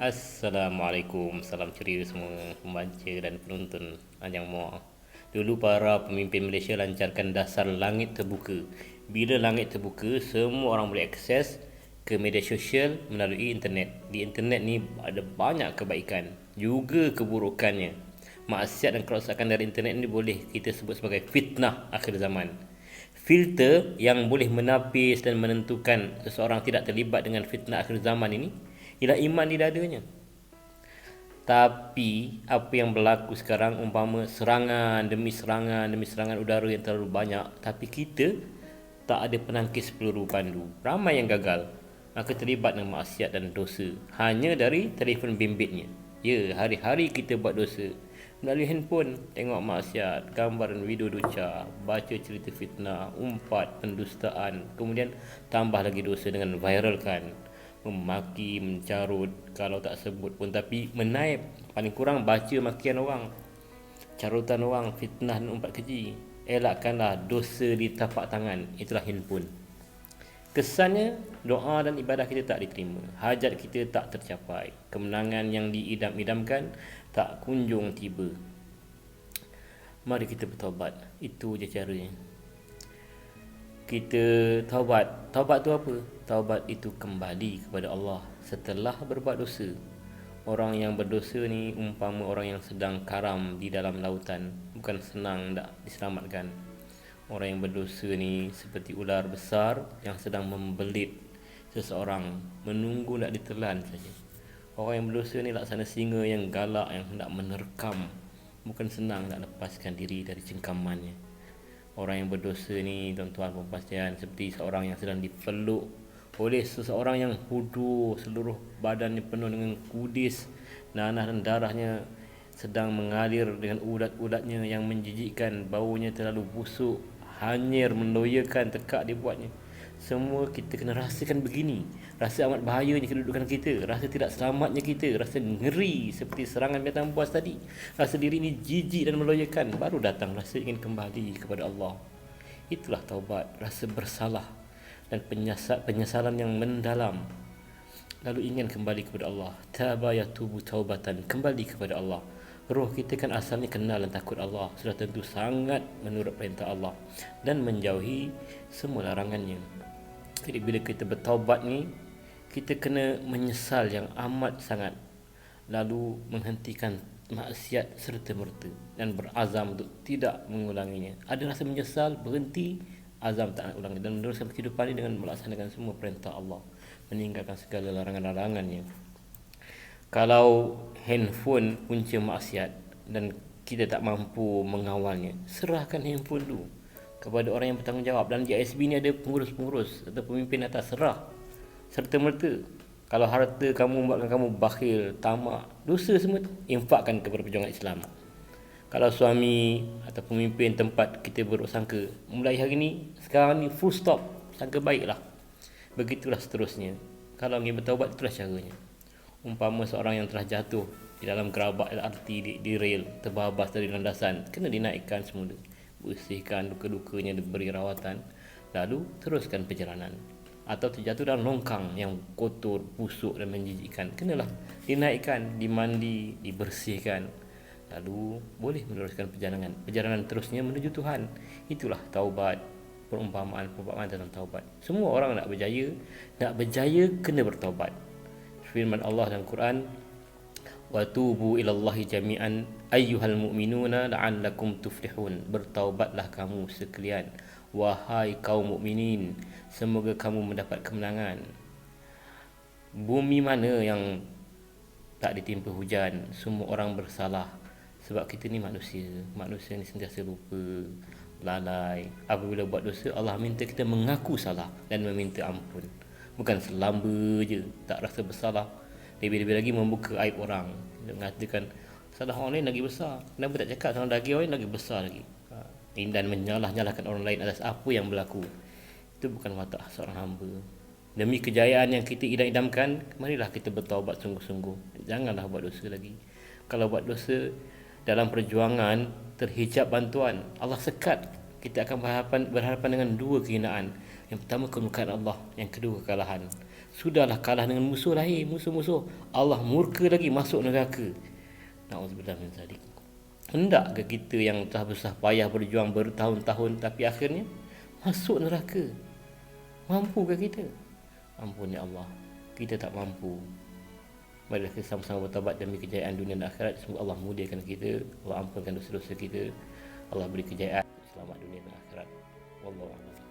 Assalamualaikum, salam ceria semua pembaca dan penonton Anjang Muar. Dulu para pemimpin Malaysia lancarkan dasar langit terbuka. Bila langit terbuka, semua orang boleh akses ke media sosial melalui internet. Di internet ni ada banyak kebaikan, juga keburukannya. Maksiat dan kerosakan dari internet ni boleh kita sebut sebagai fitnah akhir zaman. Filter yang boleh menapis dan menentukan seseorang tidak terlibat dengan fitnah akhir zaman ini ialah iman di dadanya. Tapi apa yang berlaku sekarang, umpama serangan demi serangan udara yang terlalu banyak, tapi kita tak ada penangkis peluru pandu. Ramai yang gagal, maka terlibat dengan maksiat dan dosa hanya dari telefon bimbitnya. Ya, hari-hari kita buat dosa melalui handphone, tengok maksiat, gambar dan video duca, baca cerita fitnah, umpat, pendustaan, kemudian tambah lagi dosa dengan viralkan, memaki, mencarut, kalau tak sebut pun tapi menaip, paling kurang baca makian orang, carutan orang, fitnah dan umpat keji. Elakkanlah dosa di tapak tangan, itulah handphone. Kesannya doa dan ibadah kita tak diterima, hajat kita tak tercapai, kemenangan yang diidam-idamkan tak kunjung tiba. Mari kita bertaubat, itu je caranya. Kita taubat. Taubat tu apa? Taubat itu kembali kepada Allah setelah berbuat dosa. Orang yang berdosa ni umpama orang yang sedang karam di dalam lautan, bukan senang nak diselamatkan. Orang yang berdosa ni seperti ular besar yang sedang membelit seseorang, menunggu nak ditelan saja. Orang yang berdosa ni laksana singa yang galak yang hendak menerkam, bukan senang nak lepaskan diri dari cengkamannya. Orang yang berdosa ni, tuan-tuan puan sekalian, seperti seorang yang sedang dipeluk oleh seseorang yang bodoh, seluruh badannya penuh dengan kudis, nanah dan darahnya sedang mengalir dengan ulat-ulatnya yang menjijikkan, baunya terlalu busuk, hanyir, meloyakan, tekak dibuatnya. Semua kita kena rasakan begini. Rasa amat bahayanya kedudukan kita, rasa tidak selamatnya kita, rasa ngeri seperti serangan binatang buas tadi, rasa diri ini jijik dan meloyakan, baru datang rasa ingin kembali kepada Allah. Itulah taubat, rasa bersalah dan penyesalan yang mendalam, lalu ingin kembali kepada Allah. Taba yatubu taubatan, kembali kepada Allah. Roh kita kan asalnya kenal dan takut Allah, sudah tentu sangat menurut perintah Allah dan menjauhi semua larangannya. Jadi bila kita bertaubat ni, kita kena menyesal yang amat sangat, lalu menghentikan maksiat serta-merta dan berazam untuk tidak mengulanginya. Ada rasa menyesal, berhenti, azam tak nak ulangi dan meneruskan kehidupan ini dengan melaksanakan semua perintah Allah, meninggalkan segala larangan-larangannya. Kalau handphone punca maksiat dan kita tak mampu mengawalnya, serahkan handphone dulu kepada orang yang bertanggungjawab. Dan di ISB ni ada pengurus-pengurus atau pemimpin atas, serah serta-merta. Kalau harta kamu membuatkan kamu bakhil, tamak, dosa semua tu, infakkan kepada perjuangan Islam. Kalau suami atau pemimpin tempat kita buruk sangka, mulai hari ni, sekarang ni full stop, sangka baiklah. Begitulah seterusnya. Kalau ingin bertaubat, itulah caranya. Umpama seorang yang telah jatuh di dalam gerabak LRT di rel, terbabas dari landasan, kena dinaikkan semula, bersihkan luka-lukanya, diberi rawatan, lalu teruskan perjalanan. Atau terjatuh dalam longkang yang kotor, busuk dan menjijikkan, kenalah dinaikkan, dimandi, dibersihkan, lalu boleh meneruskan perjalanan terusnya menuju Tuhan. Itulah taubat, perumpamaan tentang taubat. Semua orang nak berjaya kena bertaubat. Firman Allah dalam Quran, wa tubu ilallahi jami'an ayyuhal mu'minuna la'allakum tuflihun. Bertaubatlah kamu sekalian, wahai kaum mukminin, semoga kamu mendapat kemenangan. Bumi mana yang tak ditimpa hujan, semua orang bersalah. Sebab kita ni manusia ni sentiasa lupa, lalai. Apabila buat dosa, Allah minta kita mengaku salah dan meminta ampun, bukan selamba je tak rasa bersalah. Lebih-lebih lagi membuka aib orang, mengatakan salah orang lain lagi besar, kenapa tak cakap salah daging orang lain lagi besar lagi. Dan menyalah-nyalahkan orang lain atas apa yang berlaku. Itu bukan watak seorang hamba. Demi kejayaan yang kita idam-idamkan, marilah kita bertaubat sungguh-sungguh. Janganlah buat dosa lagi. Kalau buat dosa dalam perjuangan terhijab bantuan, Allah sekat kita akan berhadapan dengan dua kehinaan. Yang pertama kemurkaan Allah, yang kedua kekalahan. Sudahlah kalah dengan musuh lahir, musuh-musuh. Allah murka lagi masuk neraka. Nauzubillah min zalik. Hendak ke kita yang telah bersusah payah berjuang bertahun-tahun tapi akhirnya masuk neraka? Mampukah kita? Ampun ya Allah, kita tak mampu. Marilah kita sama-sama bertaubat demi kejayaan dunia dan akhirat. Semoga Allah muliakan kita, Allah ampunkan dosa-dosa kita, Allah beri kejayaan selamat dunia dan akhirat. Wallahu a'lam.